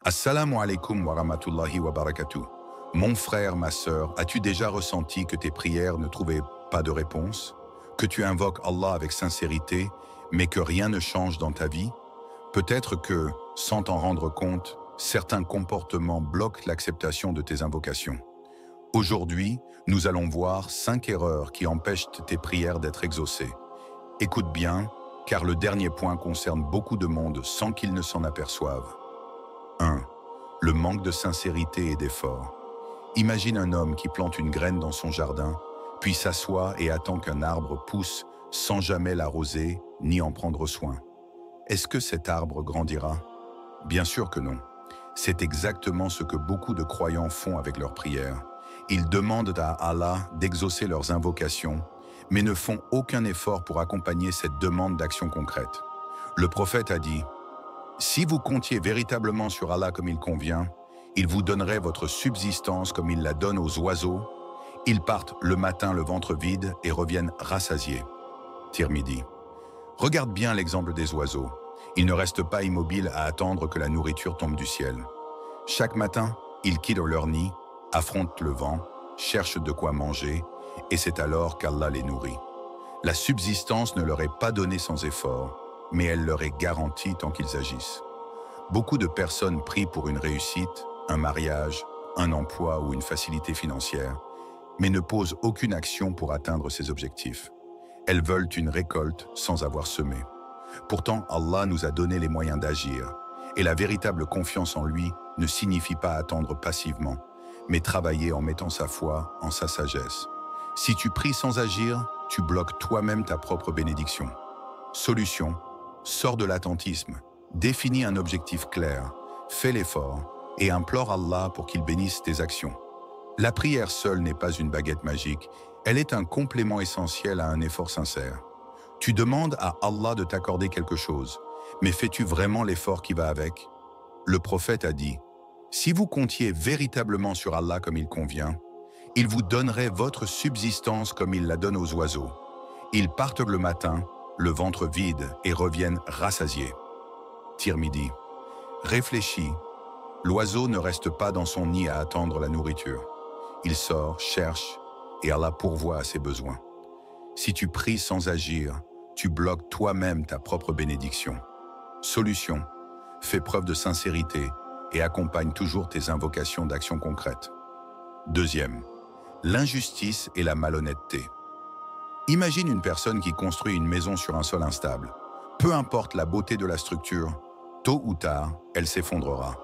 Assalamu alaikum wa rahmatullahi wa barakatuh. Mon frère, ma sœur, as-tu déjà ressenti que tes prières ne trouvaient pas de réponse? Que tu invoques Allah avec sincérité, mais que rien ne change dans ta vie? Peut-être que, sans t'en rendre compte, certains comportements bloquent l'acceptation de tes invocations. Aujourd'hui, nous allons voir 5 erreurs qui empêchent tes prières d'être exaucées. Écoute bien, car le dernier point concerne beaucoup de monde sans qu'ils ne s'en aperçoivent. 1. Le manque de sincérité et d'effort. Imagine un homme qui plante une graine dans son jardin, puis s'assoit et attend qu'un arbre pousse sans jamais l'arroser ni en prendre soin. Est-ce que cet arbre grandira? Bien sûr que non. C'est exactement ce que beaucoup de croyants font avec leurs prières. Ils demandent à Allah d'exaucer leurs invocations, mais ne font aucun effort pour accompagner cette demande d'action concrète. Le prophète a dit: si vous comptiez véritablement sur Allah comme il convient, il vous donnerait votre subsistance comme il la donne aux oiseaux. Ils partent le matin le ventre vide et reviennent rassasiés. Tirmidhi. Regarde bien l'exemple des oiseaux. Ils ne restent pas immobiles à attendre que la nourriture tombe du ciel. Chaque matin, ils quittent leur nid, affrontent le vent, cherchent de quoi manger, et c'est alors qu'Allah les nourrit. La subsistance ne leur est pas donnée sans effort, mais elle leur est garantie tant qu'ils agissent. Beaucoup de personnes prient pour une réussite, un mariage, un emploi ou une facilité financière, mais ne posent aucune action pour atteindre ces objectifs. Elles veulent une récolte sans avoir semé. Pourtant, Allah nous a donné les moyens d'agir, et la véritable confiance en lui ne signifie pas attendre passivement, mais travailler en mettant sa foi en sa sagesse. Si tu pries sans agir, tu bloques toi-même ta propre bénédiction. Solution: sors de l'attentisme, définis un objectif clair, fais l'effort et implore Allah pour qu'il bénisse tes actions. La prière seule n'est pas une baguette magique, elle est un complément essentiel à un effort sincère. Tu demandes à Allah de t'accorder quelque chose, mais fais-tu vraiment l'effort qui va avec? Le prophète a dit: si vous comptiez véritablement sur Allah comme il convient, il vous donnerait votre subsistance comme il la donne aux oiseaux. Ils partent le matin, le ventre vide, et reviennent rassasiés. Tirmidhi. Réfléchis. L'oiseau ne reste pas dans son nid à attendre la nourriture. Il sort, cherche, et Allah pourvoit à ses besoins. Si tu pries sans agir, tu bloques toi-même ta propre bénédiction. Solution: fais preuve de sincérité et accompagne toujours tes invocations d'actions concrètes. Deuxième, l'injustice et la malhonnêteté. Imagine une personne qui construit une maison sur un sol instable. Peu importe la beauté de la structure, tôt ou tard, elle s'effondrera.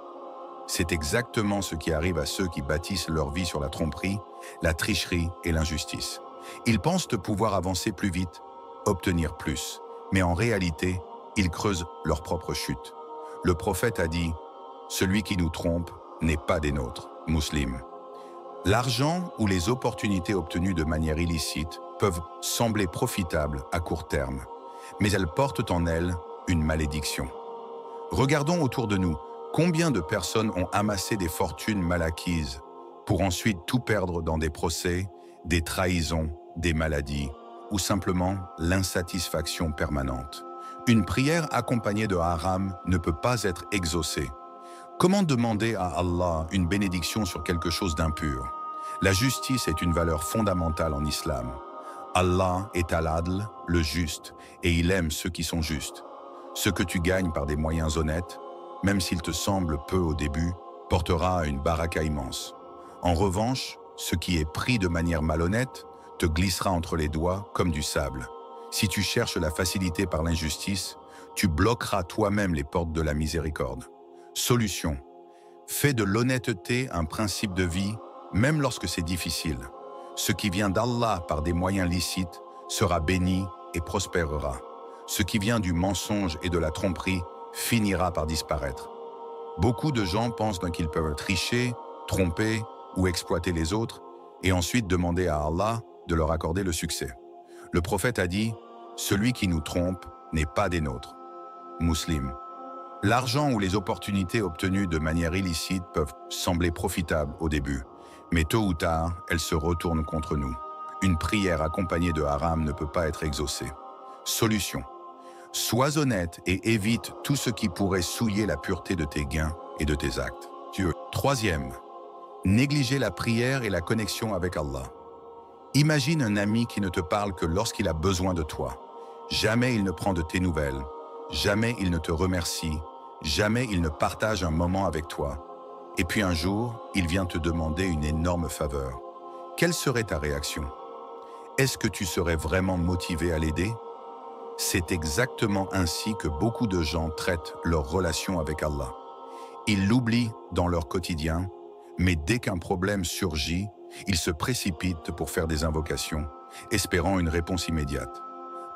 C'est exactement ce qui arrive à ceux qui bâtissent leur vie sur la tromperie, la tricherie et l'injustice. Ils pensent de pouvoir avancer plus vite, obtenir plus, mais en réalité, ils creusent leur propre chute. Le prophète a dit: celui qui nous trompe n'est pas des nôtres. Muslim. L'argent ou les opportunités obtenues de manière illicite peuvent sembler profitables à court terme, mais elles portent en elles une malédiction. Regardons autour de nous, combien de personnes ont amassé des fortunes mal acquises pour ensuite tout perdre dans des procès, des trahisons, des maladies ou simplement l'insatisfaction permanente. Une prière accompagnée de haram ne peut pas être exaucée. Comment demander à Allah une bénédiction sur quelque chose d'impur? La justice est une valeur fondamentale en islam. Allah est al-adl, le juste, et il aime ceux qui sont justes. Ce que tu gagnes par des moyens honnêtes, même s'il te semble peu au début, portera à une baraka immense. En revanche, ce qui est pris de manière malhonnête te glissera entre les doigts comme du sable. Si tu cherches la facilité par l'injustice, tu bloqueras toi-même les portes de la miséricorde. Solution: fais de l'honnêteté un principe de vie, même lorsque c'est difficile. Ce qui vient d'Allah par des moyens licites sera béni et prospérera. Ce qui vient du mensonge et de la tromperie finira par disparaître. Beaucoup de gens pensent qu'ils peuvent tricher, tromper ou exploiter les autres et ensuite demander à Allah de leur accorder le succès. Le prophète a dit: celui qui nous trompe n'est pas des nôtres. Muslim. L'argent ou les opportunités obtenues de manière illicite peuvent sembler profitables au début, mais tôt ou tard, elles se retournent contre nous. Une prière accompagnée de haram ne peut pas être exaucée. Solution: sois honnête et évite tout ce qui pourrait souiller la pureté de tes gains et de tes actes. Troisième, négliger la prière et la connexion avec Allah. Imagine un ami qui ne te parle que lorsqu'il a besoin de toi. Jamais il ne prend de tes nouvelles, jamais il ne te remercie, jamais il ne partage un moment avec toi. Et puis un jour, il vient te demander une énorme faveur. Quelle serait ta réaction? Est-ce que tu serais vraiment motivé à l'aider? C'est exactement ainsi que beaucoup de gens traitent leur relation avec Allah. Ils l'oublient dans leur quotidien, mais dès qu'un problème surgit, ils se précipitent pour faire des invocations, espérant une réponse immédiate.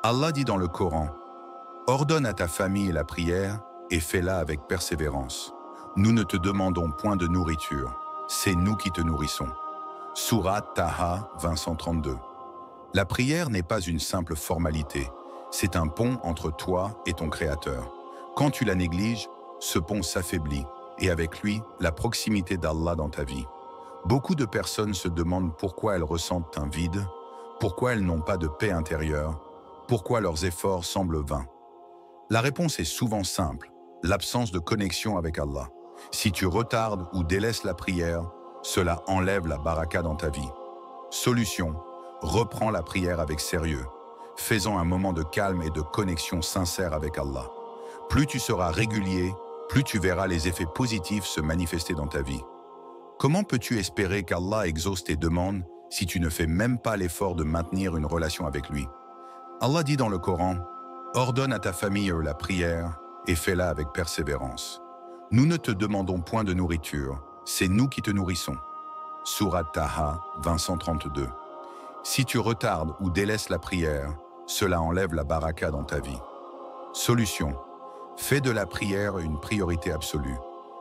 Allah dit dans le Coran, « Ordonne à ta famille la prière et fais-la avec persévérance. Nous ne te demandons point de nourriture, c'est nous qui te nourrissons. » Sourate Taha 2032. La prière n'est pas une simple formalité, c'est un pont entre toi et ton Créateur. Quand tu la négliges, ce pont s'affaiblit et avec lui, la proximité d'Allah dans ta vie. Beaucoup de personnes se demandent pourquoi elles ressentent un vide, pourquoi elles n'ont pas de paix intérieure, pourquoi leurs efforts semblent vains. La réponse est souvent simple, l'absence de connexion avec Allah. Si tu retardes ou délaisses la prière, cela enlève la baraka dans ta vie. Solution, reprends la prière avec sérieux. Fais-en un moment de calme et de connexion sincère avec Allah. Plus tu seras régulier, plus tu verras les effets positifs se manifester dans ta vie. Comment peux-tu espérer qu'Allah exauce tes demandes si tu ne fais même pas l'effort de maintenir une relation avec lui? Allah dit dans le Coran, « Ordonne à ta famille la prière et fais-la avec persévérance. Nous ne te demandons point de nourriture, c'est nous qui te nourrissons. » Sourate Taha 2032. Si tu retardes ou délaisses la prière, cela enlève la baraka dans ta vie. Solution, fais de la prière une priorité absolue.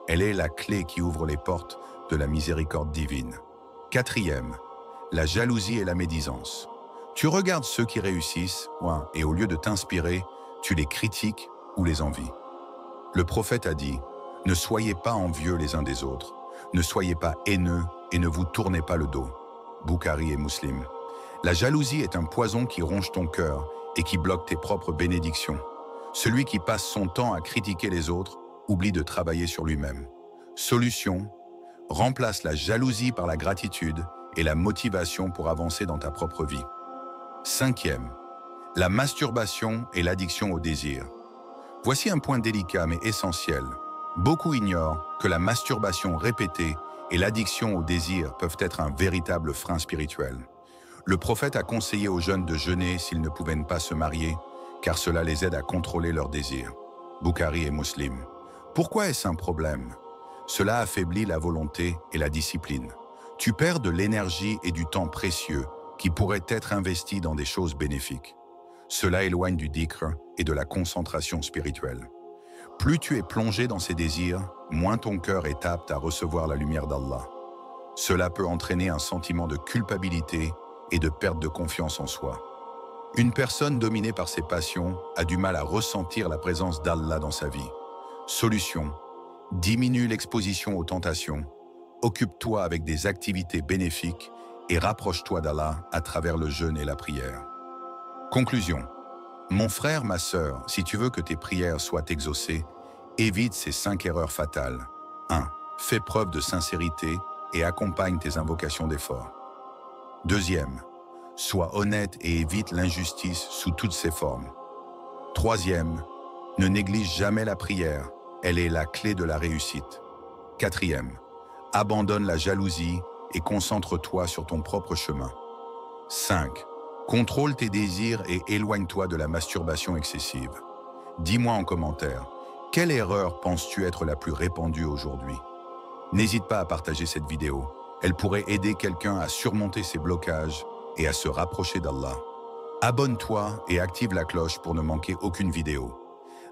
Elle est la clé qui ouvre les portes de la miséricorde divine. Quatrième, la jalousie et la médisance. Tu regardes ceux qui réussissent, et au lieu de t'inspirer, tu les critiques ou les envies. Le prophète a dit, « Ne soyez pas envieux les uns des autres, ne soyez pas haineux et ne vous tournez pas le dos. » Bukhari et Muslim. La jalousie est un poison qui ronge ton cœur et qui bloque tes propres bénédictions. Celui qui passe son temps à critiquer les autres oublie de travailler sur lui-même. Solution, remplace la jalousie par la gratitude et la motivation pour avancer dans ta propre vie. Cinquième, la masturbation et l'addiction au désir. Voici un point délicat mais essentiel. Beaucoup ignorent que la masturbation répétée et l'addiction au désir peuvent être un véritable frein spirituel. Le prophète a conseillé aux jeunes de jeûner s'ils ne pouvaient pas se marier, car cela les aide à contrôler leurs désirs. Bukhari et Muslim. Pourquoi est-ce un problème? Cela affaiblit la volonté et la discipline. Tu perds de l'énergie et du temps précieux qui pourraient être investis dans des choses bénéfiques. Cela éloigne du dhikr et de la concentration spirituelle. Plus tu es plongé dans ces désirs, moins ton cœur est apte à recevoir la lumière d'Allah. Cela peut entraîner un sentiment de culpabilité et de perte de confiance en soi. Une personne dominée par ses passions a du mal à ressentir la présence d'Allah dans sa vie. Solution, diminue l'exposition aux tentations, occupe-toi avec des activités bénéfiques et rapproche-toi d'Allah à travers le jeûne et la prière. Conclusion. Mon frère, ma sœur, si tu veux que tes prières soient exaucées, évite ces 5 erreurs fatales. 1. Fais preuve de sincérité et accompagne tes invocations d'effort. Deuxième, sois honnête et évite l'injustice sous toutes ses formes. Troisième, ne néglige jamais la prière, elle est la clé de la réussite. Quatrième, abandonne la jalousie et concentre-toi sur ton propre chemin. 5. Contrôle tes désirs et éloigne-toi de la masturbation excessive. Dis-moi en commentaire, quelle erreur penses-tu être la plus répandue aujourd'hui? N'hésite pas à partager cette vidéo. Elle pourrait aider quelqu'un à surmonter ses blocages et à se rapprocher d'Allah. Abonne-toi et active la cloche pour ne manquer aucune vidéo.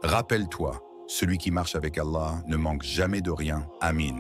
Rappelle-toi, celui qui marche avec Allah ne manque jamais de rien. Amin.